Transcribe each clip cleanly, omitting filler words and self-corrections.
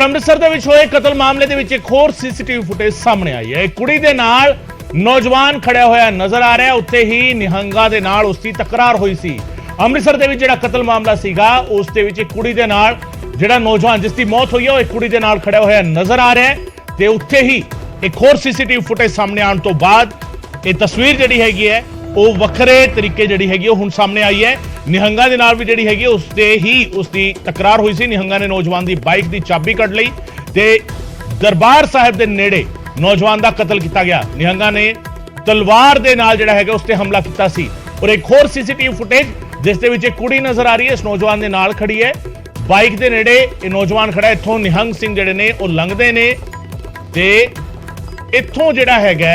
ਅੰਮ੍ਰਿਤਸਰ ਦੇ ਵਿੱਚ ਹੋਏ ਕਤਲ ਮਾਮਲੇ ਦੇ ਵਿੱਚ ਇੱਕ ਹੋਰ ਸੀਸੀਟੀਵੀ ਫੁਟੇਜ ਸਾਹਮਣੇ ਆਈ ਹੈ। ਕੁੜੀ ਦੇ ਨਾਲ ਨੌਜਵਾਨ ਖੜਿਆ ਹੋਇਆ ਨਜ਼ਰ ਆ ਰਿਹਾ, ਉੱਥੇ ਹੀ ਨਿਹੰਗਾ ਦੇ ਨਾਲ ਉਸ ਦੀ ਤਕਰਾਰ ਹੋਈ ਸੀ। ਅੰਮ੍ਰਿਤਸਰ ਦੇ ਵਿੱਚ ਜਿਹੜਾ ਕਤਲ ਮਾਮਲਾ ਸੀਗਾ ਉਸ ਦੇ ਵਿੱਚ ਇੱਕ ਕੁੜੀ ਦੇ ਨਾਲ ਜਿਹੜਾ ਨੌਜਵਾਨ ਜਿਸ ਦੀ ਮੌਤ ਹੋਈ ਹੈ ਉਹ ਇੱਕ ਕੁੜੀ ਦੇ ਨਾਲ ਖੜਿਆ ਹੋਇਆ ਨਜ਼ਰ ਆ ਰਿਹਾ ਹੈ ਤੇ ਉੱਥੇ ਹੀ ਇੱਕ ਹੋਰ ਸੀਸੀਟੀਵੀ ਫੁਟੇਜ ਸਾਹਮਣੇ ਆਉਣ ਤੋਂ ਬਾਅਦ ਇਹ ਤਸਵੀਰ ਜਿਹੜੀ ਹੈਗੀ ਹੈ ਉਹ ਵੱਖਰੇ ਤਰੀਕੇ ਜਿਹੜੀ ਹੈਗੀ ਉਹ ਹੁਣ ਸਾਹਮਣੇ ਆਈ ਹੈ। ਨਿਹੰਗਾ ਦੇ ਨਾਲ ਵੀ ਜਿਹੜੀ ਹੈਗੀ ਉਸ ਤੇ ਹੀ ਉਸ ਦੀ ਤਕਰਾਰ ਹੋਈ ਸੀ। ਨਿਹੰਗਾ ਨੇ ਨੌਜਵਾਨ ਦੀ ਬਾਈਕ ਦੀ ਚਾਬੀ ਕੱਢ ਲਈ ਤੇ ਦਰਬਾਰ ਸਾਹਿਬ ਦੇ ਨੇੜੇ ਨੌਜਵਾਨ ਦਾ ਕਤਲ ਕੀਤਾ ਗਿਆ। ਨਿਹੰਗਾ ਨੇ ਤਲਵਾਰ ਦੇ ਨਾਲ ਜਿਹੜਾ ਹੈਗਾ ਉਸ ਤੇ ਹਮਲਾ ਕੀਤਾ ਸੀ। ਔਰ ਇੱਕ ਹੋਰ ਸੀਸੀਟੀਵੀ ਫੁਟੇਜ ਜਿਸ ਦੇ ਵਿੱਚ ਇੱਕ ਕੁੜੀ ਨਜ਼ਰ ਆ ਰਹੀ ਹੈ, ਇਸ ਨੌਜਵਾਨ ਦੇ ਨਾਲ ਖੜੀ ਹੈ, ਬਾਈਕ ਦੇ ਨੇੜੇ ਇਹ ਨੌਜਵਾਨ ਖੜਾ। ਇੱਥੋਂ ਨਿਹੰਗ ਸਿੰਘ ਜਿਹੜੇ ਨੇ ਉਹ ਲੰਘਦੇ ਨੇ ਤੇ ਇੱਥੋਂ ਜਿਹੜਾ ਹੈਗਾ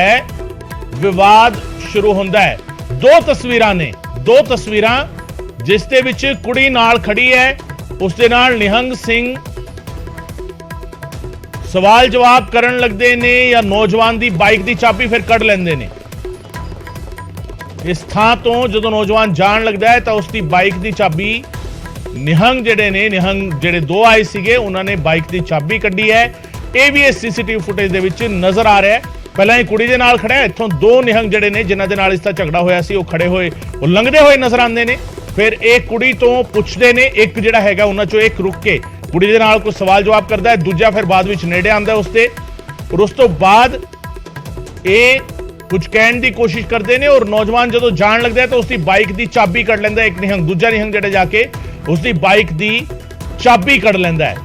ਵਿਵਾਦ ਸ਼ੁਰੂ ਹੁੰਦਾ ਹੈ। ਦੋ ਤਸਵੀਰਾਂ ਜਿਸ ਦੇ ਵਿੱਚ ਕੁੜੀ ਨਾਲ ਖੜੀ ਹੈ, ਉਸ ਦੇ ਨਾਲ ਨਿਹੰਗ ਸਿੰਘ ਸਵਾਲ ਜਵਾਬ ਕਰਨ ਲੱਗਦੇ ਨੇ ਜਾਂ ਨੌਜਵਾਨ ਦੀ ਬਾਈਕ ਦੀ ਚਾਬੀ ਫਿਰ ਕੱਢ ਲੈਂਦੇ ਨੇ। ਇਸ ਥਾਂ ਤੋਂ ਜਦੋਂ ਨੌਜਵਾਨ ਜਾਣ ਲੱਗਦਾ ਹੈ ਤਾਂ ਉਸ ਦੀ ਬਾਈਕ ਦੀ ਚਾਬੀ ਨਿਹੰਗ ਜਿਹੜੇ ਦੋ ਆਏ ਸੀਗੇ ਉਹਨਾਂ ਨੇ ਬਾਈਕ ਦੀ ਚਾਬੀ ਕੱਢੀ ਹੈ। ਇਹ ਵੀ ਇਸ ਸੀਸੀਟੀਵੀ ਫੁਟੇਜ ਦੇ ਵਿੱਚ ਨਜ਼ਰ ਆ ਰਿਹਾ ਹੈ। ਪਹਿਲਾਂ ਇਹ ਕੁੜੀ ਦੇ ਨਾਲ ਖੜਾ ਹੈ, ਇੱਥੋਂ ਦੋ ਨਿਹੰਗ ਜਿਹੜੇ ਨੇ ਜਿਨ੍ਹਾਂ ਦੇ ਨਾਲ ਇਸ ਦਾ ਝਗੜਾ ਹੋਇਆ ਸੀ ਉਹ ਖੜੇ ਹੋਏ, ਉਹ ਲੰਘਦੇ ਹੋਏ ਨਜ਼ਰ ਆਉਂਦੇ ਨੇ। ਫਿਰ ਇਹ ਕੁੜੀ ਤੋਂ ਪੁੱਛਦੇ ਨੇ, ਇੱਕ ਜਿਹੜਾ ਹੈਗਾ ਉਹਨਾਂ ਚੋਂ ਇੱਕ ਰੁਕ ਕੇ ਕੁੜੀ ਦੇ ਨਾਲ ਕੋਈ ਸਵਾਲ ਜਵਾਬ ਕਰਦਾ ਹੈ, ਦੂਜਾ ਫਿਰ ਬਾਅਦ ਵਿੱਚ ਨੇੜੇ ਆਉਂਦਾ ਉਸ ਤੇ। ਔਰ ਉਸ ਤੋਂ ਬਾਅਦ ਇਹ ਕੁਝ ਕਹਿਣ ਦੀ ਕੋਸ਼ਿਸ਼ ਕਰਦੇ ਨੇ ਔਰ ਨੌਜਵਾਨ ਜਦੋਂ ਜਾਣ ਲੱਗਦਾ ਹੈ ਤਾਂ ਉਸ ਦੀ ਬਾਈਕ ਦੀ ਚਾਬੀ ਕੱਢ ਲੈਂਦਾ ਇੱਕ ਨਿਹੰਗ। ਦੂਜਾ ਨਿਹੰਗ ਜਿਹੜਾ ਜਾ ਕੇ ਉਸ ਦੀ ਬਾਈਕ ਦੀ ਚਾਬੀ ਕੱਢ ਲੈਂਦਾ ਹੈ।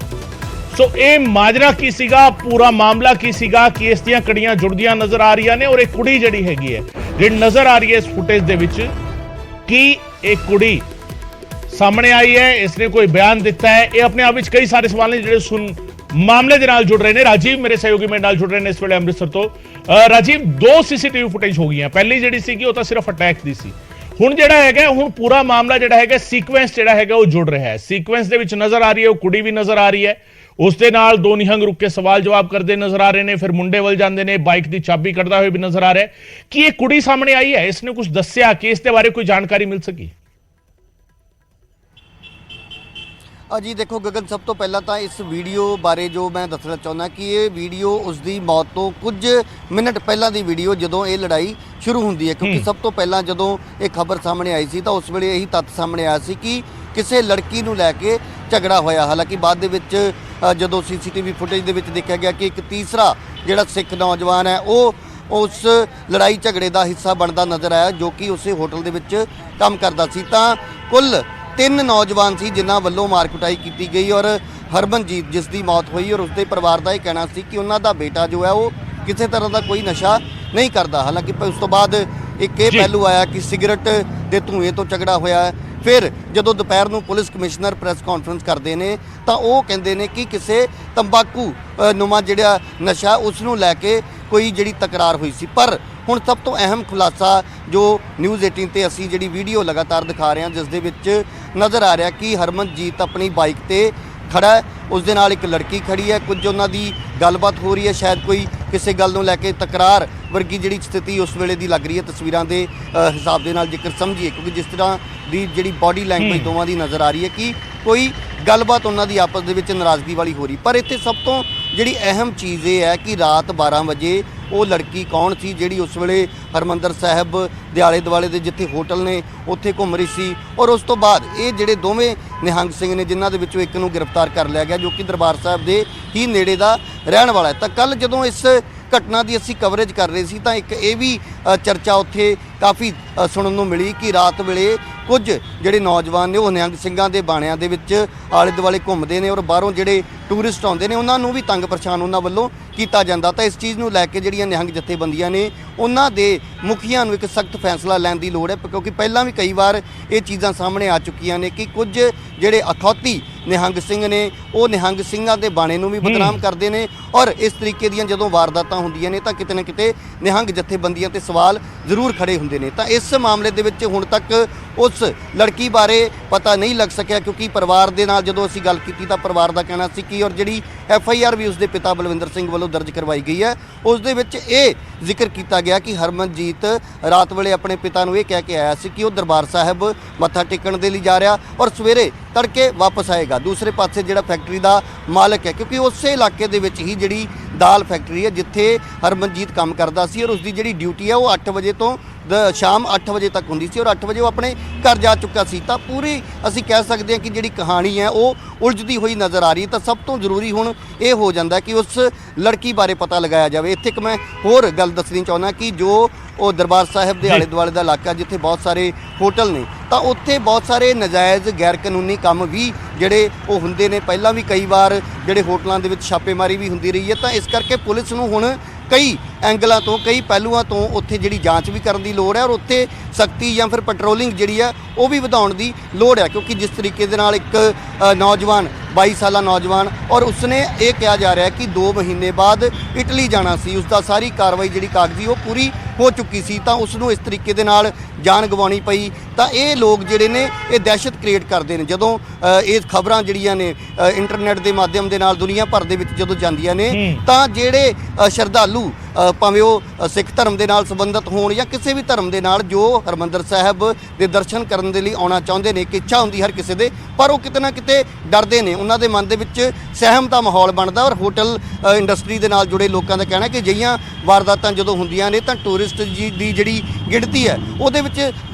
ਸੋ ਇਹ ਮਾਜਰਾ ਕੀ ਸੀਗਾ, ਪੂਰਾ ਮਾਮਲਾ ਕੀ ਸੀਗਾ ਕਿ ਇਸ ਦੀਆਂ ਕੜੀਆਂ ਜੁੜਦੀਆਂ ਨਜ਼ਰ ਆ ਰਹੀਆਂ ਨੇ। ਔਰ ਇਹ ਕੁੜੀ ਜਿਹੜੀ ਹੈਗੀ ਹੈ ਜਿਹੜੀ ਨਜ਼ਰ ਆ ਰਹੀ ਹੈ ਇਸ ਫੁਟੇਜ ਦੇ ਵਿੱਚ, ਕਿ ਇਹ ਕੁੜੀ ਸਾਹਮਣੇ ਆਈ ਹੈ, ਇਸਨੇ ਕੋਈ ਬਿਆਨ ਦਿੱਤਾ ਹੈ। ਇਹ ਆਪਣੇ ਆਪ ਵਿੱਚ ਕਈ ਸਾਰੇ ਸਵਾਲ ਨੇ ਜਿਹੜੇ ਮਾਮਲੇ ਦੇ ਨਾਲ ਜੁੜ ਰਹੇ ਨੇ। ਰਾਜੀਵ ਮੇਰੇ ਸਹਿਯੋਗੀ ਮੇਰੇ ਨਾਲ ਜੁੜ ਰਹੇ ਨੇ ਇਸ ਵੇਲੇ ਅੰਮ੍ਰਿਤਸਰ ਤੋਂ। ਰਾਜੀਵ, ਦੋ ਸੀਸੀਟੀਵੀ ਫੁਟੇਜ ਹੋ ਗਈਆਂ। ਪਹਿਲੀ ਜਿਹੜੀ ਸੀਗੀ ਉਹ ਤਾਂ ਸਿਰਫ ਅਟੈਕ ਦੀ ਸੀ। ਹੁਣ ਜਿਹੜਾ ਹੈਗਾ ਹੁਣ ਪੂਰਾ ਮਾਮਲਾ ਜਿਹੜਾ ਹੈਗਾ ਸੀਕੁਐਂਸ ਜਿਹੜਾ ਹੈਗਾ ਉਹ ਜੁੜ ਰਿਹਾ ਹੈ। ਸੀਕੁਐਂਸ ਦੇ ਵਿੱਚ ਨਜ਼ਰ ਆ ਰਹੀ ਹੈ ਉਹ ਕੁੜੀ ਵੀ ਨਜ਼ਰ ਆ ਰਹੀ ਹੈ, ਉਸ ਦੇ ਨਾਲ ਦੋ ਨਿਹੰਗ ਰੁਕ ਕੇ ਸਵਾਲ ਜਵਾਬ ਕਰਦੇ ਨਜ਼ਰ ਆ ਰਹੇ ਨੇ, ਫਿਰ ਮੁੰਡੇ ਵੱਲ ਜਾਂਦੇ ਨੇ, ਬਾਈਕ ਦੀ ਚਾਬੀ ਕੱਢਦਾ ਹੋਇਆ ਵੀ ਨਜ਼ਰ ਆ ਰਿਹਾ ਹੈ। ਕਿ ਇਹ ਕੁੜੀ ਸਾਹਮਣੇ ਆਈ ਹੈ, ਇਸਨੇ ਕੁਝ ਦੱਸਿਆ ਕਿ ਇਸ ਦੇ ਬਾਰੇ ਕੋਈ ਜਾਣਕਾਰੀ ਮਿਲ ਸਕੀ? जी देखो गगन, सब तो पहला तो इस वीडियो बारे जो मैं दसना चाहना कि ये वीडियो उसकी मौत तो कुछ मिनट पहला की वीडियो जो ये लड़ाई शुरू होंगी है। क्योंकि सब तो पहला जो ये खबर सामने आई सी तो उस वे यही तत्थ सामने आया सी कि किसी लड़की नूं लैके झगड़ा होया। हालांकि बाद दे विच जो CCTV फुटेज दे विच देखा गया कि एक तीसरा जिहड़ा सिख नौजवान है वो उस लड़ाई झगड़े का हिस्सा बनता नज़र आया, जो कि उस होटल दे विच काम करता सी। तां कुल 3 नौजवान सी जिन्हां वल्लों मार कुटाई की गई और हरमनजीत जिस दी मौत हुई और उसके परिवार का यह कहना सी कि उन्हां दा बेटा जो है वो किसी तरह का कोई नशा नहीं करता। हालांकि उस तो बाद एक ये पहलू आया कि सिगरट के धुएं तो झगड़ा होया है। फिर जो दोपहर को पुलिस कमिश्नर प्रैस कॉन्फ्रेंस करते हैं तो वो कहते हैं कि किसी तंबाकू नुमा जिहड़ा नशा उसनूं लैके कोई जिहड़ी तकरार हुई सी। पर हुण सब तो अहम खुलासा जो न्यूज़ 18 ते असी जिहड़ी वीडियो लगातार दिखा रहे हैं जिस दे विच नज़र आ रहा कि हरमनजीत अपनी बाइक ते खड़ा है, उस दे नाल एक लड़की खड़ी है, कुछ उन्हां दी गलबात हो रही है, शायद कोई किसी गल नूं लैके तकरार वर्गी जिहड़ी स्थिति उस वेले दी लग रही है तस्वीरां दे हिसाब दे नाल जिक्र समझिए। क्योंकि जिस तरह दी जिहड़ी बॉडी लैंगुएज दोवां दी नज़र आ रही है कि कोई गलबात उन्हां दी आपस दे विच नाराज़गी वाली हो रही। पर इत्थे सब तो जिहड़ी अहम चीज़ ये है कि रात 12 बजे वो लड़की कौन सी जिहड़ी उस वेले हरमंदर साहब दे आले दुआले दे जिथे होटल ने उत्थे घूम रही सी। और उस तो बाद ये जिहड़े दोवें निहंग सिंह ने जिन्हां दे विचों एक नूं गिरफ्तार कर लिया गया जो कि दरबार साहब दे ही नेड़े दा रहण वाला है। तां कल जदों इस घटना की असी कवरेज कर रहे सी तां एक ये भी चर्चा उत्थे काफ़ी सुनन नूं मिली कि रात वेले कुछ जिहड़े नौजवान ने वो निहंग सिंघां दे बाणियां दे विच आले दुआले घूमदे ने और बाहरों जिहड़े टूरिस्ट आउंदे ने उन्हां नूं भी तंग परेशान उन्हां वल्लों कीता जांदा। तां इस चीज़ नूं लैके जिहड़ियां निहंग जथेबंदियां ने उन्हां दे मुखियां नूं एक सख्त फैसला लैण दी लोड़ है। क्योंकि पहलां भी कई बार ये चीज़ां सामने आ चुकीਆਂ ने कि कुछ जिहड़े अखौती निहंग सिंह ने वो निहंग सिंघां दे बाणे नूं भी बदनाम करदे ने और इस तरीके दीयां जदों वारदातां हुंदियां ने तां किते ना किते निहंग जथेबंदियां ते सवाल जरूर खड़े हुंदे ने। तां इस मामले दे विच हुण तक उस लड़की बारे पता नहीं लग सकिया क्योंकि परिवार दे नाल जदों असीं गल कीती तां परिवार दा कहना सी कि और जिहड़ी FIR ਵੀ ਉਸਦੇ ਪਿਤਾ ਬਲਵਿੰਦਰ ਸਿੰਘ ਵੱਲੋਂ ਦਰਜ ਕਰਵਾਈ ਗਈ ਹੈ। ਉਸ ਦੇ ਵਿੱਚ ਇਹ ਜ਼ਿਕਰ ਕੀਤਾ ਗਿਆ ਕਿ ਹਰਮਨਜੀਤ ਰਾਤ ਵੇਲੇ ਆਪਣੇ ਪਿਤਾ ਨੂੰ ਇਹ ਕਹਿ ਕੇ ਆਇਆ ਸੀ ਕਿ ਉਹ ਦਰਬਾਰ ਸਾਹਿਬ ਮੱਥਾ ਟੇਕਣ ਦੇ ਲਈ ਜਾ ਰਿਹਾ ਔਰ ਸਵੇਰੇ ਤੜਕੇ ਵਾਪਸ ਆਏਗਾ। ਦੂਸਰੇ ਪਾਸੇ ਜਿਹੜਾ ਫੈਕਟਰੀ ਦਾ ਮਾਲਕ ਹੈ, ਕਿਉਂਕਿ ਉਸੇ ਇਲਾਕੇ ਦੇ ਵਿੱਚ ਹੀ ਜਿਹੜੀ ਦਾਲ ਫੈਕਟਰੀ ਹੈ ਜਿੱਥੇ ਹਰਮਨਜੀਤ ਕੰਮ ਕਰਦਾ ਸੀ ਔਰ ਉਸਦੀ ਜਿਹੜੀ ਡਿਊਟੀ ਹੈ ਉਹ 8 ਵਜੇ ਤੋਂ ਸ਼ਾਮ 8 ਵਜੇ ਤੱਕ ਹੁੰਦੀ ਸੀ ਔਰ 8 ਵਜੇ ਉਹ ਆਪਣੇ ਘਰ ਜਾ ਚੁੱਕਾ ਸੀ। ਤਾਂ ਪੂਰੀ ਅਸੀਂ ਕਹਿ ਸਕਦੇ ਹਾਂ ਕਿ ਜਿਹੜੀ ਕਹਾਣੀ ਹੈ ਉਹ ਉਲਝਦੀ ਹੋਈ ਨਜ਼ਰ ਆ ਰਹੀ ਹੈ। ਤਾਂ ਸਭ ਤੋਂ ਜ਼ਰੂਰੀ ਹੁਣ ਇਹ ਹੋ ਜਾਂਦਾ ਕਿ ਉਸ ਲੜਕੀ ਬਾਰੇ ਪਤਾ ਲਗਾਇਆ ਜਾਵੇ। ਇੱਥੇ ਇੱਕ ਮੈਂ ਹੋਰ ਗੱਲ ਦੱਸਣੀ ਚਾਹੁੰਦਾ ਕਿ ਜੋ ਉਹ ਦਰਬਾਰ ਸਾਹਿਬ ਦੇ ਆਲੇ ਦੁਆਲੇ ਦਾ ਇਲਾਕਾ ਜਿੱਥੇ ਬਹੁਤ ਸਾਰੇ ਹੋਟਲ ਨੇ, ਤਾਂ ਉੱਥੇ ਬਹੁਤ ਸਾਰੇ ਨਜਾਇਜ਼ ਗੈਰ ਕਾਨੂੰਨੀ ਕੰਮ ਵੀ ਜਿਹੜੇ ਉਹ ਹੁੰਦੇ ਨੇ। ਪਹਿਲਾਂ ਵੀ ਕਈ ਵਾਰ ਜਿਹੜੇ ਹੋਟਲਾਂ ਦੇ ਵਿੱਚ ਛਾਪੇਮਾਰੀ ਵੀ ਹੁੰਦੀ ਰਹੀ ਹੈ। ਤਾਂ ਇਸ ਕਰਕੇ ਪੁਲਿਸ ਨੂੰ ਹੁਣ ਕਈ ਐਂਗਲਾਂ ਤੋਂ, ਕਈ ਪਹਿਲੂਆਂ ਤੋਂ ਉੱਥੇ ਜਿਹੜੀ ਜਾਂਚ ਵੀ ਕਰਨ ਦੀ ਲੋੜ ਹੈ ਔਰ ਉੱਥੇ ਸਖਤੀ ਜਾਂ ਫਿਰ ਪੈਟਰੋਲਿੰਗ ਜਿਹੜੀ ਹੈ ਉਹ ਵੀ ਵਧਾਉਣ ਦੀ ਲੋੜ ਹੈ। ਕਿਉਂਕਿ ਜਿਸ ਤਰੀਕੇ ਦੇ ਨਾਲ ਇੱਕ ਨੌਜਵਾਨ 22 ਸਾਲਾ ਨੌਜਵਾਨ ਔਰ ਉਸਨੇ ਇਹ ਕਿਹਾ ਜਾ ਰਿਹਾ ਕਿ 2 ਮਹੀਨੇ ਬਾਅਦ ਇਟਲੀ ਜਾਣਾ ਸੀ, ਉਸਦਾ ਸਾਰੀ ਕਾਰਵਾਈ ਜਿਹੜੀ ਕਾਗਜ਼ੀ ਉਹ ਪੂਰੀ ਹੋ ਚੁੱਕੀ ਸੀ, ਤਾਂ ਉਸ ਨੂੰ ਇਸ ਤਰੀਕੇ ਦੇ ਨਾਲ ਜਾਨ ਗਵਾਉਣੀ ਪਈ। ਤਾਂ ਇਹ ਲੋਕ ਜਿਹੜੇ ਨੇ ਇਹ ਦਹਿਸ਼ਤ ਕ੍ਰੀਏਟ ਕਰਦੇ ਨੇ। ਜਦੋਂ ਇਹ ਖਬਰਾਂ ਜਿਹੜੀਆਂ ਨੇ ਇੰਟਰਨੈਟ ਦੇ ਮਾਧਿਅਮ ਦੇ ਨਾਲ ਦੁਨੀਆ ਭਰ ਦੇ ਵਿੱਚ ਜਦੋਂ ਜਾਂਦੀਆਂ ਨੇ, ਤਾਂ ਜਿਹੜੇ ਸ਼ਰਧਾਲੂ ਭਾਵੇਂ ਉਹ ਸਿੱਖ ਧਰਮ ਦੇ ਨਾਲ ਸੰਬੰਧਿਤ ਹੋਣ ਜਾਂ ਕਿਸੇ ਵੀ ਧਰਮ ਦੇ ਨਾਲ, ਜੋ ਹਰਿਮੰਦਰ ਸਾਹਿਬ ਦੇ ਦਰਸ਼ਨ ਕਰਨ ਦੇ ਲਈ ਆਉਣਾ ਚਾਹੁੰਦੇ ਨੇ, ਕਿ ਇੱਛਾ ਹੁੰਦੀ ਹਰ ਕਿਸੇ ਦੇ, ਪਰ ਉਹ ਕਿਤੇ ਨਾ ਕਿਤੇ ਡਰਦੇ ਨੇ। ਉਹਨਾਂ ਦੇ ਮਨ ਦੇ ਵਿੱਚ ਸਹਿਮ ਦਾ ਮਾਹੌਲ ਬਣਦਾ ਔਰ ਹੋਟਲ ਇੰਡਸਟਰੀ ਦੇ ਨਾਲ ਜੁੜੇ ਲੋਕਾਂ ਦਾ ਕਹਿਣਾ ਕਿ ਅਜਿਹੀਆਂ ਵਾਰਦਾਤਾਂ ਜਦੋਂ ਹੁੰਦੀਆਂ ਨੇ ਤਾਂ ਟੂਰਿਸਟ ਦੀ ਜਿਹੜੀ ਗਿਣਤੀ ਹੈ ਉਹਦੇ ਵਿੱਚ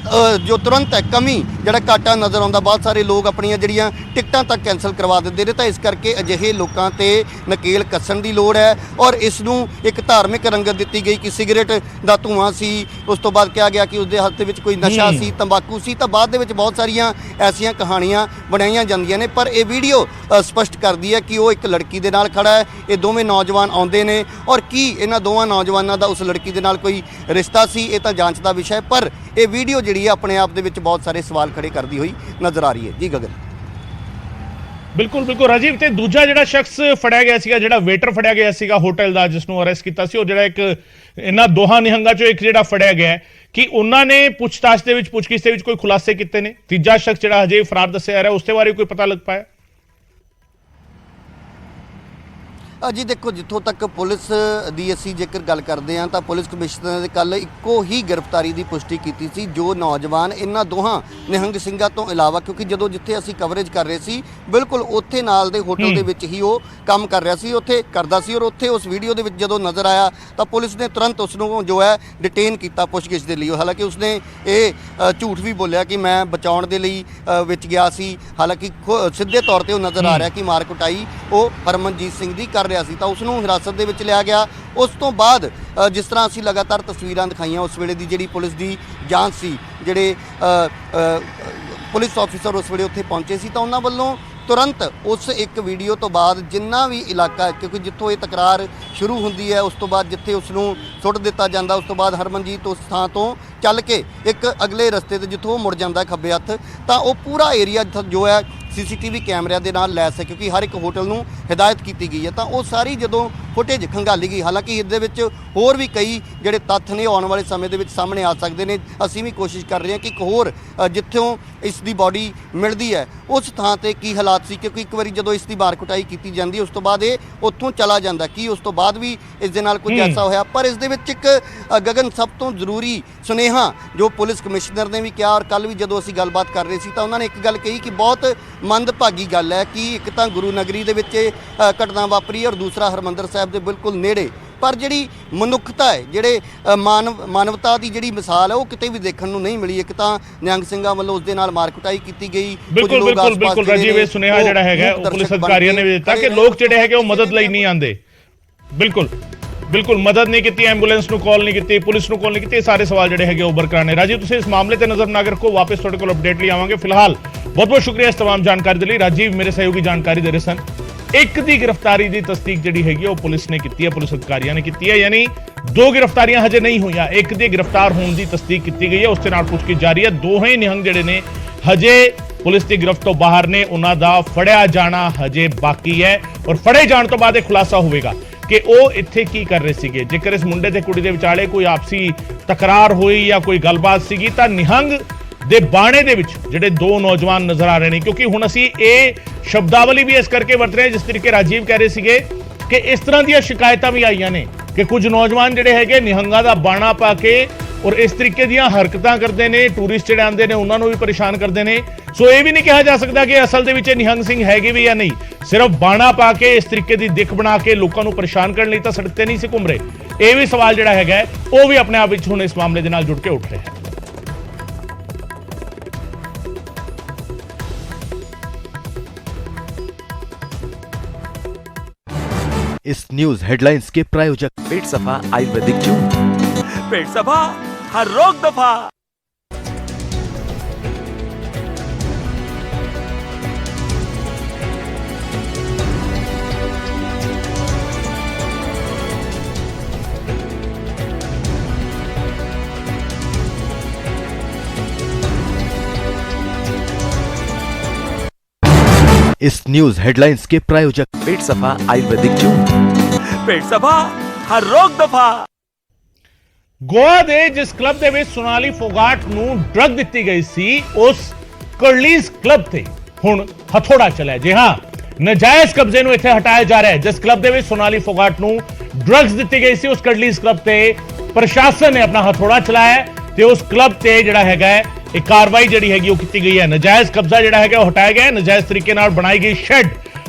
ਜੋ ਤੁਰੰਤ ਹੈ ਕਮੀ, ਜਿਹੜਾ ਘਾਟਾ ਨਜ਼ਰ ਆਉਂਦਾ। ਬਹੁਤ ਸਾਰੇ ਲੋਕ ਆਪਣੀਆਂ ਜਿਹੜੀਆਂ ਟਿਕਟਾਂ ਤੱਕ ਕੈਂਸਲ ਕਰਵਾ ਦਿੰਦੇ ਨੇ। ਤਾਂ ਇਸ ਕਰਕੇ ਅਜਿਹੇ ਲੋਕਾਂ ਤੇ ਨਕੇਲ ਕੱਸਣ ਦੀ ਲੋੜ ਹੈ ਔਰ ਇਸ ਨੂੰ ਇੱਕ ਧਾਰਮਿਕ ਰੰਗਤ ਦਿੱਤੀ ਗਈ ਕਿ ਸਿਗਰਟ ਦਾ ਧੂੰਆਂ ਸੀ, ਉਸ ਤੋਂ ਬਾਅਦ ਕਿਹਾ ਗਿਆ ਕਿ ਉਸਦੇ ਹੱਥ ਦੇ ਵਿੱਚ ਕੋਈ ਨਸ਼ਾ ਸੀ, ਤੰਬਾਕੂ ਸੀ। ਤਾਂ ਬਾਅਦ ਦੇ ਵਿੱਚ ਬਹੁਤ ਸਾਰੀਆਂ ਐਸੀਆਂ ਕਹਾਣੀਆਂ ਬਣਾਈਆਂ ਜਾਂਦੀਆਂ ਨੇ, ਪਰ ਇਹ ਵੀਡੀਓ ਸਪਸ਼ਟ ਕਰਦੀ ਹੈ ਕਿ ਉਹ ਇੱਕ ਲੜਕੀ ਦੇ ਨਾਲ ਖੜਾ ਹੈ। ਇਹ ਦੋਵੇਂ ਨੌਜਵਾਨ ਆਉਂਦੇ ਨੇ ਔਰ ਕੀ ਇਹਨਾਂ ਦੋਵਾਂ ਨੌਜਵਾਨਾਂ ਦਾ ਉਸ ਲੜਕੀ ਦੇ ਨਾਲ ਕੋਈ ਰਿਸ਼ਤਾ ਸੀ, ਇਹ ਤਾਂ ਜਾਂਚ ਦਾ ਵਿਸ਼ਾ ਹੈ। ਪਰ ਇਹ ਵੀਡੀਓ ਜਿਹੜੀ ਹੈ ਆਪਣੇ ਆਪ ਦੇ ਵਿੱਚ ਬਹੁਤ ਸਾਰੇ ਸਵਾਲ ਖੜੇ ਕਰਦੀ ਹੋਈ ਨਜ਼ਰ ਆ ਰਹੀ ਹੈ। ਜੀ ਗਗਨ। ਬਿਲਕੁਲ ਬਿਲਕੁਲ ਰਾਜੀਵ। ਤੇ ਦੂਜਾ ਜਿਹੜਾ ਸ਼ਖਸ ਫੜਿਆ ਗਿਆ ਸੀਗਾ, ਜਿਹੜਾ ਵੇਟਰ ਫੜਿਆ ਗਿਆ ਸੀਗਾ ਹੋਟਲ ਦਾ, ਜਿਸ ਨੂੰ ਅਰੈਸਟ ਕੀਤਾ ਸੀ, ਉਹ ਜਿਹੜਾ ਇੱਕ ਇਹਨਾਂ ਦੋਹਾਂ ਨਿਹੰਗਾਂ ਚੋਂ ਇੱਕ ਜਿਹੜਾ ਫੜਿਆ ਗਿਆ ਕਿ ਉਹਨਾਂ ਨੇ ਪੁੱਛਤਾਛ ਦੇ ਵਿੱਚ, ਪੁੱਛਗਿੱਛ ਦੇ ਵਿੱਚ ਕੋਈ ਖੁਲਾਸੇ ਕੀਤੇ ਨੇ। ਤੀਜਾ ਸ਼ਖਸ ਜਿਹੜਾ ਹਜੇ ਫਰਾਰ ਦੱਸਿਆ ਜਾ ਰਿਹਾ, ਉਸ ਦੇ ਬਾਰੇ ਕੋਈ ਪਤਾ ਲੱਗ ਪਾਇਆ? ਜੀ ਦੇਖੋ, ਜਿੱਥੋਂ ਤੱਕ ਪੁਲਿਸ ਦੀ ਅਸੀਂ ਜੇਕਰ ਗੱਲ ਕਰਦੇ ਹਾਂ ਤਾਂ ਪੁਲਿਸ ਕਮਿਸ਼ਨਰ ਨੇ ਕੱਲ੍ਹ ਇੱਕੋ ਹੀ ਗ੍ਰਿਫਤਾਰੀ ਦੀ ਪੁਸ਼ਟੀ ਕੀਤੀ ਸੀ, ਜੋ ਨੌਜਵਾਨ ਇਹਨਾਂ ਦੋਹਾਂ ਨਿਹੰਗ ਸਿੰਘਾਂ ਤੋਂ ਇਲਾਵਾ, ਕਿਉਂਕਿ ਜਦੋਂ ਜਿੱਥੇ ਅਸੀਂ ਕਵਰੇਜ ਕਰ ਰਹੇ ਸੀ ਬਿਲਕੁਲ ਉੱਥੇ ਨਾਲ ਦੇ ਹੋਟਲ ਦੇ ਵਿੱਚ ਹੀ ਉਹ ਕੰਮ ਕਰ ਰਿਹਾ ਸੀ, ਉੱਥੇ ਕਰਦਾ ਸੀ। ਔਰ ਉੱਥੇ ਉਸ ਵੀਡੀਓ ਦੇ ਵਿੱਚ ਜਦੋਂ ਨਜ਼ਰ ਆਇਆ ਤਾਂ ਪੁਲਿਸ ਨੇ ਤੁਰੰਤ ਉਸ ਨੂੰ ਜੋ ਹੈ ਡਿਟੇਨ ਕੀਤਾ ਪੁੱਛਗਿੱਛ ਦੇ ਲਈ। ਹਾਲਾਂਕਿ ਉਸਨੇ ਇਹ ਝੂਠ ਵੀ ਬੋਲਿਆ ਕਿ ਮੈਂ ਬਚਾਉਣ ਦੇ ਲਈ ਵਿੱਚ ਗਿਆ ਸੀ। ਹਾਲਾਂਕਿ ਸਿੱਧੇ ਤੌਰ ਤੇ ਉਹ ਨਜ਼ਰ ਆ ਰਿਹਾ ਕਿ ਮਾਰ ਕੁਟਾਈ ਉਹ ਹਰਮਨਜੀਤ ਸਿੰਘ ਦੀ ਕਰ ਰਿਹਾ ਸੀ। ਤਾਂ ਉਸ ਨੂੰ ਹਿਰਾਸਤ ਦੇ ਵਿੱਚ ਲਿਆ ਗਿਆ। ਉਸ ਤੋਂ ਬਾਅਦ ਜਿਸ ਤਰ੍ਹਾਂ ਅਸੀਂ ਲਗਾਤਾਰ ਤਸਵੀਰਾਂ ਦਿਖਾਈਆਂ, ਉਸ ਵੇਲੇ ਦੀ ਜਿਹੜੀ ਪੁਲਿਸ ਦੀ ਜਾਂਚ ਸੀ, ਜਿਹੜੇ ਪੁਲਿਸ ਆਫੀਸਰ ਉਸ ਵੇਲੇ ਉੱਥੇ ਪਹੁੰਚੇ ਸੀ, ਤਾਂ ਉਹਨਾਂ ਵੱਲੋਂ ਤੁਰੰਤ ਉਸ ਇੱਕ ਵੀਡੀਓ ਤੋਂ ਬਾਅਦ ਜਿੰਨਾ ਵੀ ਇਲਾਕਾ, ਕਿਉਂਕਿ ਜਿੱਥੋਂ ਇਹ ਤਕਰਾਰ ਸ਼ੁਰੂ ਹੁੰਦੀ ਹੈ, ਉਸ ਤੋਂ ਬਾਅਦ ਜਿੱਥੇ ਉਸ ਨੂੰ ਸੁੱਟ ਦਿੱਤਾ ਜਾਂਦਾ, ਉਸ ਤੋਂ ਬਾਅਦ ਹਰਮਨਜੀਤ ਉਸ ਥਾਂ ਤੋਂ ਚੱਲ ਕੇ ਇੱਕ ਅਗਲੇ ਰਸਤੇ ਤੇ ਜਿੱਥੋਂ ਉਹ ਮੁੜ ਜਾਂਦਾ ਖੱਬੇ ਹੱਥ, ਤਾਂ ਉਹ ਪੂਰਾ ਏਰੀਆ ਜੋ ਹੈ CCTV ਕੈਮਰਿਆਂ ਦੇ ਨਾਲ ਲੈਸ ਹੈ, ਕਿਉਂਕਿ ਹਰ ਇੱਕ ਹੋਟਲ ਨੂੰ ਹਦਾਇਤ ਕੀਤੀ ਗਈ ਹੈ। ਤਾਂ ਉਹ ਸਾਰੀ ਜਦੋਂ ਫੁਟੇਜ ਖੰਗਾਲੀ ਗਈ, ਹਾਲਾਂਕਿ ਇਸ ਦੇ ਵਿੱਚ ਹੋਰ ਵੀ ਕਈ ਜਿਹੜੇ ਤੱਥ ਨੇ ਆਉਣ ਵਾਲੇ ਸਮੇਂ ਦੇ ਵਿੱਚ ਸਾਹਮਣੇ ਆ ਸਕਦੇ ਨੇ। ਅਸੀਂ ਵੀ ਕੋਸ਼ਿਸ਼ ਕਰ ਰਹੇ ਹਾਂ ਕਿ ਇੱਕ ਹੋਰ ਜਿੱਥੋਂ ਇਸ ਦੀ ਬਾਡੀ ਮਿਲਦੀ ਹੈ ਉਸ ਥਾਂ ਤੇ ਕੀ ਹਾਲਾਤ ਸੀ, ਕਿਉਂਕਿ ਇੱਕ ਵਾਰੀ ਜਦੋਂ ਇਸ ਦੀ ਮਾਰ ਕੁਟਾਈ ਕੀਤੀ ਜਾਂਦੀ ਉਸ ਤੋਂ ਬਾਅਦ ਇਹ ਉੱਥੋਂ ਚਲਾ ਜਾਂਦਾ, ਕੀ ਉਸ ਤੋਂ ਬਾਅਦ ਵੀ ਇਸ ਦੇ ਨਾਲ ਕੁਝ ਐਸਾ ਹੋਇਆ। ਪਰ ਇਸ ਦੇ ਵਿੱਚ ਇੱਕ ਗਗਨ ਸਭ ਤੋਂ ਜ਼ਰੂਰੀ ਸੁਨੇਹਾ ਜੋ ਪੁਲਿਸ ਕਮਿਸ਼ਨਰ ਨੇ ਵੀ ਕਿਹਾ, ਔਰ ਕੱਲ੍ਹ ਵੀ ਜਦੋਂ ਅਸੀਂ ਗੱਲਬਾਤ ਕਰ ਰਹੇ ਸੀ ਤਾਂ ਉਹਨਾਂ ਨੇ ਇੱਕ ਗੱਲ ਕਹੀ ਕਿ ਬਹੁਤ ਮੰਦਭਾਗੀ ਗੱਲ ਹੈ ਕਿ ਇੱਕ ਤਾਂ ਗੁਰੂ ਨਗਰੀ ਦੇ ਵਿੱਚ ਘਟਨਾ ਵਾਪਰੀ ਔਰ ਦੂਸਰਾ ਹਰਿਮੰਦਰ ਸਾਹਿਬ ਦੇ ਬਿਲਕੁਲ ਨੇੜੇ, ਪਰ ਜਿਹੜੀ ਮਨੁੱਖਤਾ ਹੈ, ਜਿਹੜੇ ਮਾਨਵਤਾ ਦੀ ਜਿਹੜੀ ਮਿਸਾਲ ਹੈ ਉਹ ਕਿਤੇ ਵੀ ਦੇਖਣ ਨੂੰ ਨਹੀਂ ਮਿਲੀ। ਇੱਕ ਤਾਂ ਨਿਹੰਗ ਸਿੰਘਾਂ ਵੱਲੋਂ ਉਸ ਦੇ ਨਾਲ ਮਾਰ ਕੁਟਾਈ ਕੀਤੀ ਗਈ। ਬਿਲਕੁਲ ਰਾਜੀਵ, ਇਹ ਸੁਨੇਹਾ ਜਿਹੜਾ ਹੈਗਾ ਉਹ ਪੁਲਿਸ ਅਧਿਕਾਰੀਆਂ ਨੇ ਵੀ ਦਿੱਤਾ ਕਿ ਲੋਕ ਜਿਹੜੇ ਹੈਗੇ ਉਹ ਮਦਦ ਲਈ ਨਹੀਂ ਆਉਂਦੇ। ਬਿਲਕੁਲ ਮਦਦ ਨਹੀਂ ਕੀਤੀ, ਐਂਬੂਲੈਂਸ ਨੂੰ ਕਾਲ ਨਹੀਂ ਕੀਤੀ, ਪੁਲਿਸ ਨੂੰ ਕਾਲ ਨਹੀਂ ਕੀਤੀ। ਇਹ ਸਾਰੇ ਸਵਾਲ ਜਿਹੜੇ ਹੈਗੇ ਉਹ ਬਰਕਰਾਰ ਨੇ। ਰਾਜੀਵ, ਤੁਸੀਂ ਇਸ ਮਾਮਲੇ ਤੇ ਨਜ਼ਰ ਬਣਾ ਕੇ ਰੱਖੋ, ਵਾਪਸ ਤੁਹਾਡੇ ਕੋਲ ਅਪਡੇਟ ਲਈ ਆਵਾਂਗੇ। ਫਿਲਹਾਲ ਬਹੁਤ ਬਹੁਤ ਸ਼ੁਕਰੀਆ ਇਸ तमाम ਜਾਣਕਾਰੀ ਦੇ ਲਈ। ਰਾਜੀਵ ਮੇਰੇ ਸਹਿਯੋਗੀ ਜਾਣਕਾਰੀ ਦੇ ਰਹੇ ਸਨ। ਇੱਕ ਦੀ ਗ੍ਰਿਫਤਾਰੀ ਦੀ ਤਸਦੀਕ ਜਿਹੜੀ ਹੈਗੀ ਉਹ ਪੁਲਿਸ ਨੇ ਕੀਤੀ ਹੈ, ਪੁਲਿਸ ਅਧਿਕਾਰੀਆਂ ਨੇ ਕੀਤੀ ਹੈ, ਯਾਨੀ 2 ਗ੍ਰਿਫਤਾਰੀਆਂ ਹਜੇ ਨਹੀਂ ਹੋਈਆਂ। ਇੱਕ ਦੇ ਗ੍ਰਿਫਤਾਰ ਹੋਣ ਦੀ ਤਸਦੀਕ ਕੀਤੀ ਗਈ ਹੈ, ਉਸ ਦੇ ਨਾਲ ਪੁੱਛਗਿੱਛ ਜਾਰੀ ਹੈ। ਦੋਹੇ ਨਿਹੰਗ ਜਿਹੜੇ ਨੇ ਹਜੇ ਪੁਲਿਸ ਦੀ ਗ੍ਰਿਫਤ ਤੋਂ ਬਾਹਰ ਨੇ, ਉਹਨਾਂ ਦਾ ਫੜਿਆ ਜਾਣਾ ਹਜੇ ਬਾਕੀ ਹੈ ਔਰ ਫੜੇ ਜਾਣ ਤੋਂ ਬਾਅਦ ਇਹ ਖੁਲਾਸਾ ਹੋਵੇਗਾ ਕਿ ਉਹ ਇੱਥੇ ਕੀ ਕਰ ਰਹੇ ਸੀਗੇ। ਜੇਕਰ ਇਸ ਮੁੰਡੇ ਤੇ ਕੁੜੀ ਦੇ ਵਿਚਾਲੇ ਕੋਈ ਆਪਸੀ ਤਕਰਾਰ ਹੋਈ ਜਾਂ ਕੋਈ ਗੱਲਬਾਤ ਸੀਗੀ ਤਾਂ ਨਿਹੰਗ ਦੇ ਬਾਣੇ ਦੇ ਵਿੱਚ ਜਿਹੜੇ ਦੋ ਨੌਜਵਾਨ ਨਜ਼ਰ ਆ ਰਹੇ ਨੇ, ਕਿਉਂਕਿ ਹੁਣ ਅਸੀਂ ਇਹ ਸ਼ਬਦਾਵਲੀ ਵੀ ਇਸ ਕਰਕੇ ਵਰਤ ਰਹੇ ਹਾਂ ਜਿਸ ਤਰੀਕੇ ਰਾਜੀਵ ਕਹਿ ਰਹੇ ਸੀਗੇ ਕਿ ਇਸ ਤਰ੍ਹਾਂ ਦੀਆਂ ਸ਼ਿਕਾਇਤਾਂ ਵੀ ਆਈਆਂ ਨੇ ਕਿ ਕੁਝ ਨੌਜਵਾਨ ਜਿਹੜੇ ਹੈਗੇ ਨਿਹੰਗਾਂ ਦਾ ਬਾਣਾ ਪਾ ਕੇ ਔਰ ਇਸ ਤਰੀਕੇ ਦੀਆਂ ਹਰਕਤਾਂ ਕਰਦੇ ਨੇ, ਟੂਰਿਸਟ ਜਿਹੜੇ ਆਉਂਦੇ ਨੇ ਉਹਨਾਂ ਨੂੰ ਵੀ ਪਰੇਸ਼ਾਨ ਕਰਦੇ ਨੇ। ਸੋ ਇਹ ਵੀ ਨਹੀਂ ਕਿਹਾ ਜਾ ਸਕਦਾ ਕਿ ਅਸਲ ਦੇ ਵਿੱਚ ਨਿਹੰਗ ਸਿੰਘ ਹੈਗੇ ਵੀ ਜਾਂ ਨਹੀਂ, ਸਿਰਫ ਬਾਣਾ ਪਾ ਕੇ ਇਸ ਤਰੀਕੇ ਦੀ ਦਿੱਖ ਬਣਾ ਕੇ ਲੋਕਾਂ ਨੂੰ ਪਰੇਸ਼ਾਨ ਕਰਨ ਲਈ ਤਾਂ ਸੜਕ ਤੇ ਨਹੀਂ ਸੀ ਘੁੰਮ ਰਹੇ। ਇਹ ਵੀ ਸਵਾਲ ਜਿਹੜਾ ਹੈਗਾ ਉਹ ਵੀ ਆਪਣੇ ਆਪ ਵਿੱਚ ਹੁਣ ਇਸ ਮਾਮਲੇ ਦੇ ਨਾਲ ਜੁੜ ਕੇ ਉੱਠ ਰਿਹਾ ਹੈ। इस न्यूज हेडलाइंस के प्रायोजक पेट सफा आयुर्वेदिक चूर्ण, पेट सफा हर रोग दफा। इस न्यूज हेडलाइंस के प्रायोजक पेट सफा आयुर्वेदिक चूर्ण, पेट सफा हर रोग दफा। ਗੋਆ ਦੇ ਜਿਸ ਕਲੱਬ ਦੇ ਵਿੱਚ ਸੋਨਾਲੀ ਫੋਗਾਟ ਨੂੰ ਡਰੱਗ ਦਿੱਤੀ ਗਈ ਸੀ ਉਸ ਕਰਲੀਜ਼ ਕਲੱਬ ਤੇ ਹੁਣ ਹਥੋੜਾ ਚੱਲਿਆ। ਜੀ ਹਾਂ, ਨਜਾਇਜ਼ ਕਬਜ਼ੇ ਨੂੰ ਇੱਥੇ ਹਟਾਇਆ ਜਾ ਰਿਹਾ ਹੈ। ਜਿਸ ਕਲੱਬ ਦੇ ਵਿੱਚ ਸੋਨਾਲੀ ਫੋਗਾਟ ਨੂੰ ਡਰੱਗਸ ਦਿੱਤੀ ਗਈ ਸੀ ਉਸ ਕਰਲੀਜ਼ ਕਲੱਬ ਤੇ ਪ੍ਰਸ਼ਾਸਨ ਨੇ ਆਪਣਾ ਹਥੋੜਾ ਚਲਾਇਆ ਤੇ ਉਸ ਕਲੱਬ ਤੇ ਜਿਹੜਾ ਹੈਗਾ ਇਹ ਕਾਰਵਾਈ ਜਿਹੜੀ ਹੈਗੀ ਉਹ ਕੀਤੀ ਗਈ ਹੈ। ਨਜਾਇਜ਼ ਕਬਜ਼ਾ ਜਿਹੜਾ ਹੈਗਾ ਉਹ ਹਟਾਇਆ ਗਿਆ ਹੈ। ਨਜਾਇਜ਼ ਤਰੀਕੇ ਨਾਲ ਬਣਾਈ ਗਈ ਸ਼ੈੱਡ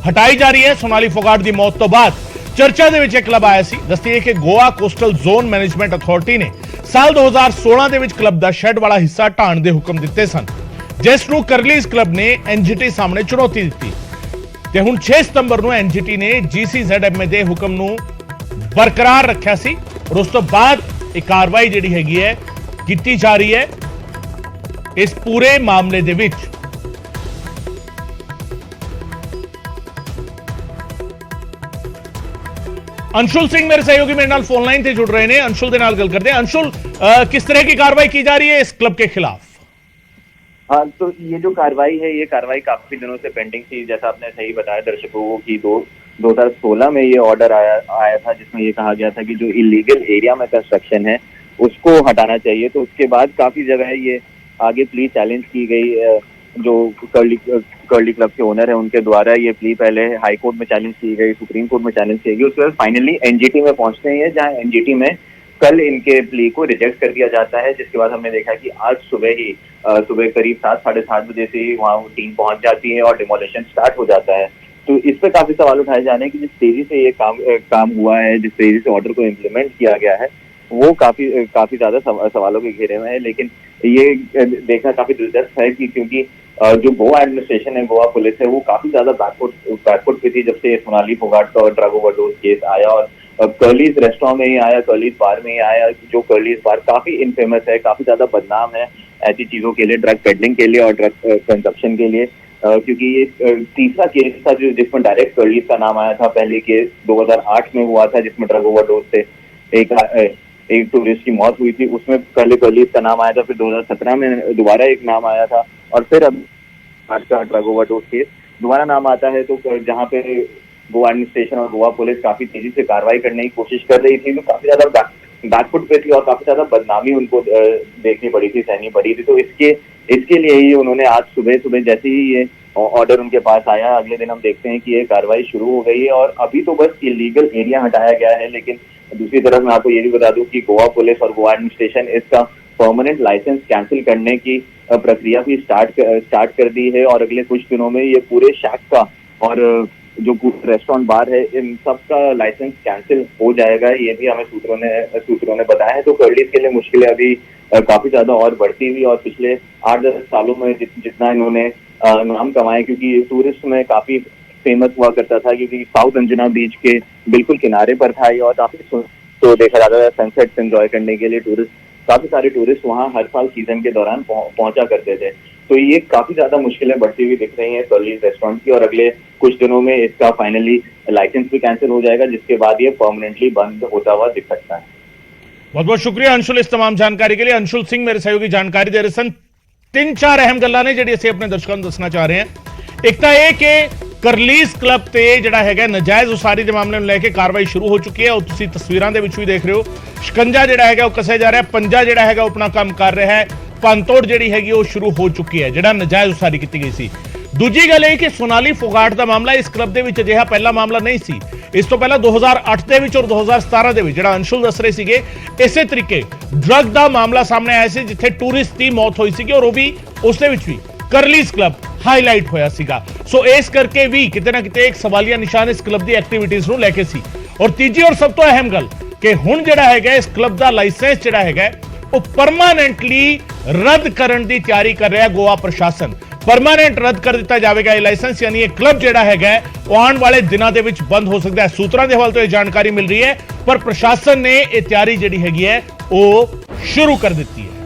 ਹਟਾਈ ਜਾ ਰਹੀ ਹੈ। ਸੋਨਾਲੀ ਫੋਗਾਟ ਦੀ ਮੌਤ ਤੋਂ ਬਾਅਦ ਚਰਚਾ ਦੇ ਵਿੱਚ ਇਹ ਕਲੱਬ ਆਇਆ ਸੀ। ਦੱਸਦੀਏ ਕਿ Goa coastal zone management authority ਨੇ ਸਾਲ 2016 ਦੇ ਵਿੱਚ ਕਲੱਬ ਦਾ ਸ਼ੈੱਡ ਵਾਲਾ ਹਿੱਸਾ ਢਾਣ ਦੇ ਹੁਕਮ ਦਿੱਤੇ ਸਨ, ਜਿਸ ਨੂੰ ਕਰਲੀਜ਼ ਕਲੱਬ ਨੇ ਐਨਜੀਟੀ ਸਾਹਮਣੇ ਚੁਣੌਤੀ ਦਿੱਤੀ ਤੇ ਹੁਣ 6 ਸਤੰਬਰ ਨੂੰ ਐਨਜੀਟੀ ਨੇ GCZMA ਦੇ ਹੁਕਮ ਨੂੰ ਬਰਕਰਾਰ ਰੱਖਿਆ ਸੀ ਔਰ ਉਸ ਤੋਂ ਬਾਅਦ ਇਹ ਕਾਰਵਾਈ ਜਿਹੜੀ ਹੈਗੀ ਹੈ ਕੀਤੀ ਜਾ ਰਹੀ ਹੈ ਇਸ ਪੂਰੇ ਮਾਮਲੇ ਦੇ ਵਿੱਚ। अंशुल सिंह मेरे सहयोगी मेरे नाल फोन लाइन से जुड़ रहे हैं। अंशुल के नाल गल करते हैं। अंशुल, किस तरह की कार्रवाई की जा रही है इस क्लब के खिलाफ? हाँ, तो ये जो कार्रवाई है ये कार्रवाई काफी दिनों से पेंडिंग थी। जैसा आपने सही बताया दर्शकों को कि 2016 में ये ऑर्डर आया था जिसमें ये कहा गया था कि जो इलीगल एरिया में कंस्ट्रक्शन है उसको हटाना चाहिए। तो उसके बाद काफी जगह ये आगे प्ली चैलेंज की गई। जो कर्ली क्लब के ओनर है उनके द्वारा ये प्ली पहले हाई कोर्ट में चैलेंज की गई, सुप्रीम कोर्ट में चैलेंज की गई, उसके बाद फाइनली एनजीटी में पहुंचते हैं, जहां एनजीटी में कल इनके प्ली को रिजेक्ट कर दिया जाता है। जिसके बाद हमने देखा कि आज सुबह करीब 7 साढ़े 7 बजे से वहाँ टीम पहुंच जाती है और डिमोलिशन स्टार्ट हो जाता है। तो इस पर काफी सवाल उठाए जा रहे हैं कि जिस तेजी से ये काम हुआ है, जिस तेजी से ऑर्डर को इम्प्लीमेंट किया गया है वो काफी ज्यादा सवालों के घेरे में है। लेकिन ये देखना काफी दिलचस्प है कि क्योंकि जो गोवा एडमिनिस्ट्रेशन है, गोवा पुलिस है, वो काफी ज्यादा बैकफुट पे थी जब से सोनाली फोगाट का ड्रग ओवरडोज केस आया और कर्लीज रेस्टोरेंट में ही आया, कर्लीज बार में ही आया। जो कर्लीज बार काफी इनफेमस है, काफी ज्यादा बदनाम है ऐसी चीजों के लिए, ड्रग पेडलिंग के लिए और ड्रग कंजप्शन के लिए। क्योंकि ये तीसरा केस था जिसमें डायरेक्ट कर्लीज का नाम आया था। पहले केस 2008 में हुआ था जिसमें ड्रग ओवरडोज से एक टूरिस्ट की मौत हुई थी, उसमें पहले कर्लीज का नाम आया था। फिर 2017 में दोबारा एक नाम आया था और फिर अब आज का ड्रग ओवरडोज केस दोबारा नाम आता है। तो जहाँ पे गोवा एडमिनिस्ट्रेशन और गोवा पुलिस काफी तेजी से कार्रवाई करने की कोशिश कर रही थी, तो काफी ज्यादा बैकफुट पे थी और काफी ज्यादा बदनामी उनको देखनी पड़ी थी, सहनी पड़ी थी। तो इसके लिए ही उन्होंने आज सुबह जैसे ही ये ऑर्डर उनके पास आया, अगले दिन हम देखते हैं कि ये कार्रवाई शुरू हो गई है। और अभी तो बस इलीगल एरिया हटाया गया है, लेकिन दूसरी तरफ मैं आपको ये भी बता दूं कि गोवा पुलिस और गोवा एडमिनिस्ट्रेशन इसका परमानेंट लाइसेंस कैंसिल करने की प्रक्रिया भी स्टार्ट कर दी है। और अगले कुछ दिनों में ये पूरे शैक का और जो रेस्टोरेंट बार है इन सब का लाइसेंस कैंसिल हो जाएगा, ये भी हमें सूत्रों ने बताया है। तो कर्लीज के लिए मुश्किलें अभी काफी ज्यादा और बढ़ती हुई और पिछले 8-10 सालों में जितना इन्होंने नाम कमाए, क्योंकि टूरिस्ट में काफी फेमस हुआ करता था, क्योंकि साउथ अंजना बीच के बिल्कुल किनारे पर था ये और काफी तो देखा जाता था सनसेट एंजॉय करने के लिए काफी सारे टूरिस्ट वहाँ हर साल सीजन के दौरान पहुंचा करते थे। तो ये काफी ज्यादा मुश्किलें बढ़ती हुई दिख रही हैं कर्लीज रेस्टोरेंट की और अगले कुछ दिनों में इसका फाइनली लाइसेंस भी कैंसिल हो जाएगा, जिसके बाद ये परमानेंटली बंद होता हुआ दिख सकता है। बहुत बहुत शुक्रिया अंशुल इस तमाम जानकारी के लिए। अंशुल सिंह मेरे सहयोगी जानकारी दे रहे सन। 3-4 अहम गल्लां ने ਜਿਹੜੀ ਅਸੀਂ ਆਪਣੇ ਦਰਸ਼ਕਾਂ ਨੂੰ ਦੱਸਣਾ ਚਾਹ ਰਹੇ ਹਾਂ। ਇੱਕ ਤਾਂ ਇਹ ਕਿ ਕਰਲੀਜ਼ ਕਲੱਬ ਤੇ ਜਿਹੜਾ ਹੈਗਾ ਨਜਾਇਜ਼ ਉਸਾਰੀ ਦੇ ਮਾਮਲੇ ਨੂੰ ਲੈ ਕੇ ਕਾਰਵਾਈ ਸ਼ੁਰੂ ਹੋ ਚੁੱਕੀ ਹੈ। ਉਹ ਤੁਸੀਂ ਤਸਵੀਰਾਂ ਦੇ ਵਿੱਚ ਵੀ ਦੇਖ ਰਹੇ ਹੋ। ਸ਼ਿਕੰਜਾ ਜਿਹੜਾ ਹੈਗਾ ਉਹ ਕੱਸਿਆ ਜਾ ਰਿਹਾ, ਪੰਜਾ ਜਿਹੜਾ ਹੈਗਾ ਉਹ ਆਪਣਾ ਕੰਮ ਕਰ ਰਿਹਾ ਹੈ। ਪੰਤੋੜ ਜਿਹੜੀ ਹੈਗੀ ਉਹ ਸ਼ੁਰੂ ਹੋ ਚੁੱਕੀ ਹੈ, ਜਿਹੜਾ ਨਜਾਇਜ਼ ਉਸਾਰੀ ਕੀਤੀ ਗਈ ਸੀ। ਦੂਜੀ ਗੱਲ ਇਹ ਕਿ ਸੋਨਾਲੀ ਫੋਗਾਟ ਦਾ ਮਾਮਲਾ ਇਸ ਕਲੱਬ ਦੇ ਵਿੱਚ ਅਜਿਹਾ ਪਹਿਲਾ ਮਾਮਲਾ ਨਹੀਂ ਸੀ। ਇਸ ਤੋਂ ਪਹਿਲਾਂ 2008 ਦੇ ਵਿੱਚ ਔਰ 2017 ਦੇ ਵਿੱਚ ਜਿਹੜਾ ਅੰਸ਼ੁਲ ਦੱਸ ਰਹੇ ਸੀਗੇ, ਇਸੇ ਤਰੀਕੇ ਡਰੱਗ ਦਾ ਮਾਮਲਾ ਸਾਹਮਣੇ ਆਇਆ ਸੀ, ਜਿੱਥੇ ਟੂਰਿਸਟ ਦੀ ਮੌਤ ਹੋਈ ਸੀਗੀ ਔਰ ਉਹ ਵੀ ਉਸ ਦੇ ਵਿੱਚ ਵੀ ਕਰਲੀਜ਼ ਕਲੱਬ ਹਾਈਲਾਈਟ ਹੋਇਆ ਸੀਗਾ। ਸੋ ਇਸ ਕਰਕੇ ਵੀ ਕਿਤੇ ਨਾ ਕਿਤੇ ਇੱਕ ਸਵਾਲੀਆ ਨਿਸ਼ਾਨ ਇਸ ਕਲੱਬ ਦੀ ਐਕਟੀਵਿਟੀਜ਼ ਨੂੰ ਲੈ ਕੇ ਸੀ। ਔਰ ਤੀਜੀ ਔਰ ਸਭ ਤੋਂ ਅਹਿਮ ਗੱਲ ਕਿ ਹੁਣ ਜਿਹੜਾ ਹੈਗਾ ਇਸ ਕਲੱਬ ਦਾ ਲਾਇਸੈਂਸ ਜਿਹੜਾ ਹੈਗਾ ਉਹ ਪਰਮਾਨੈਂਟਲੀ ਰੱਦ ਕਰਨ ਦੀ ਤਿਆਰੀ ਕਰ ਰਿਹਾ ਗੋਆ ਪ੍ਰਸ਼ਾਸਨ। ਪਰਮਾਨੈਂਟ ਰੱਦ ਕਰ ਦਿੱਤਾ ਜਾਵੇਗਾ ਇਹ ਲਾਇਸੈਂਸ, ਯਾਨੀ ਇਹ ਕਲੱਬ ਜਿਹੜਾ ਹੈਗਾ ਉਹ ਆਉਣ ਵਾਲੇ ਦਿਨਾਂ ਦੇ ਵਿੱਚ ਬੰਦ ਹੋ ਸਕਦਾ ਹੈ। ਸੂਤਰਾਂ ਦੇ ਹਵਾਲੇ ਤੋਂ ਇਹ ਜਾਣਕਾਰੀ ਮਿਲ ਰਹੀ ਹੈ, ਪਰ ਪ੍ਰਸ਼ਾਸਨ ਨੇ ਇਹ ਤਿਆਰੀ ਜਿਹੜੀ ਹੈਗੀ ਹੈ ਉਹ ਸ਼ੁਰੂ ਕਰ ਦਿੱਤੀ ਹੈ।